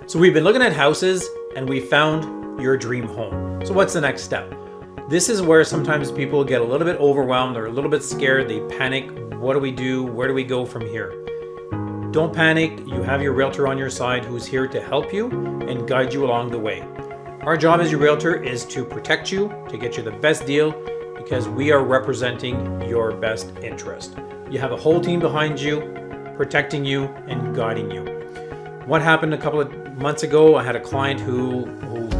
So we've been looking at houses and we found your dream home. So what's the next step? This is where sometimes people get a little bit overwhelmed or a little bit scared. They panic. What do we do? Where do we go from here? Don't panic. You have your realtor on your side who's here to help you and guide you along the way. Our job as your realtor is to protect you, to get you the best deal, because we are representing your best interest. You have a whole team behind you, protecting you and guiding you. What happened a couple of months ago, I had a client who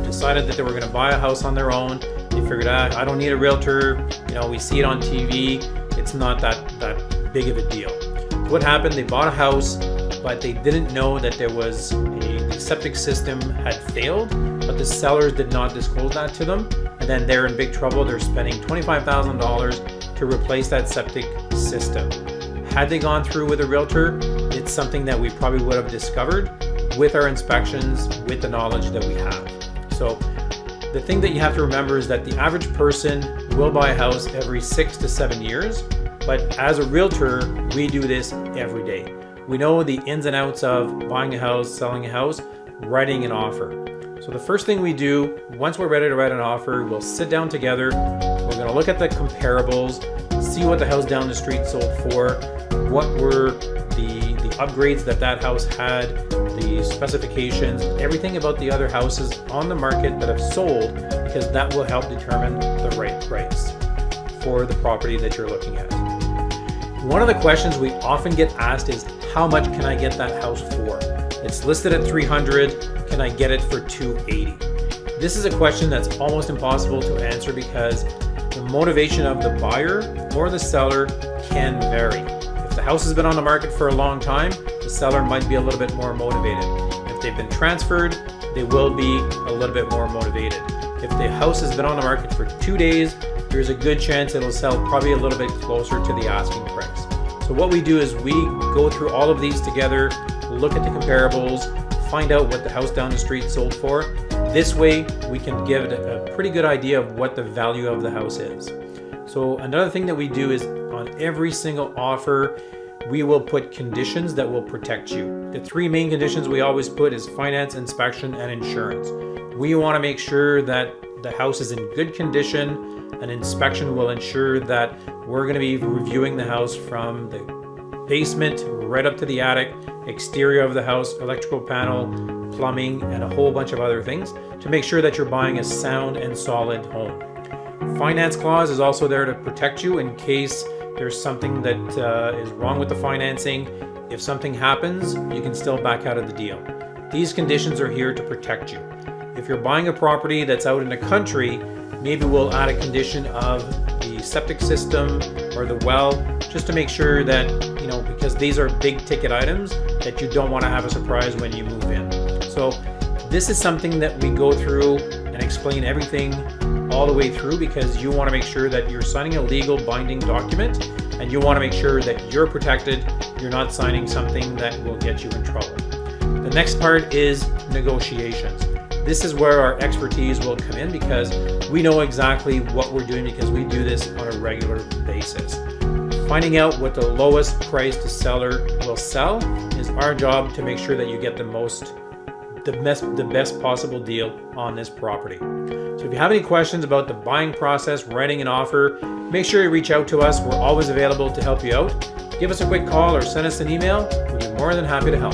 decided that they were going to buy a house on their own. They figured, I don't need a realtor. We see it on TV. It's not that big of a deal. So what happened? They bought a house, but they didn't know that the septic system had failed, but the sellers did not disclose that to them. And then they're in big trouble. They're spending $25,000 to replace that septic system. Had they gone through with a realtor, it's something that we probably would have discovered with our inspections, with the knowledge that we have. So the thing that you have to remember is that the average person will buy a house every 6 to 7 years, but as a realtor, we do this every day. We know the ins and outs of buying a house, selling a house, writing an offer. So the first thing we do, once we're ready to write an offer, we'll sit down together. We're going to look at the comparables, see what the house down the street sold for, what were the upgrades that house had, the specifications, everything about the other houses on the market that have sold, because that will help determine the right price for the property that you're looking at. One of the questions we often get asked is, how much can I get that house for? It's listed at $300, can I get it for $280? This is a question that's almost impossible to answer because the motivation of the buyer or the seller can vary. If the house has been on the market for a long time, the seller might be a little bit more motivated. If they've been transferred, they will be a little bit more motivated. If the house has been on the market for 2 days, there's a good chance it'll sell probably a little bit closer to the asking price. So what we do is we go through all of these together, look at the comparables, find out what the house down the street sold for. This way we can give it a pretty good idea of what the value of the house is. So another thing that we do is on every single offer, we will put conditions that will protect you. The 3 main conditions we always put is finance, inspection, and insurance. We want to make sure that the house is in good condition. An inspection will ensure that we're going to be reviewing the house from the basement right up to the attic, exterior of the house, electrical panel, plumbing, and a whole bunch of other things to make sure that you're buying a sound and solid home. Finance clause is also there to protect you in case there's something that is wrong with the financing. If something happens, you can still back out of the deal. These conditions are here to protect you. If you're buying a property that's out in the country, maybe we'll add a condition of the septic system or the well, just to make sure that, because these are big ticket items, that you don't want to have a surprise when you move in. So this is something that we go through and explain everything all the way through, because you want to make sure that you're signing a legal binding document and you want to make sure that you're protected. You're not signing something that will get you in trouble. The next part is negotiations. This is where our expertise will come in, because we know exactly what we're doing because we do this on a regular basis. Finding out what the lowest price the seller will sell is our job to make sure that you get the best possible deal on this property. So if you have any questions about the buying process, writing an offer, make sure you reach out to us. We're always available to help you out. Give us a quick call or send us an email. We'll be more than happy to help.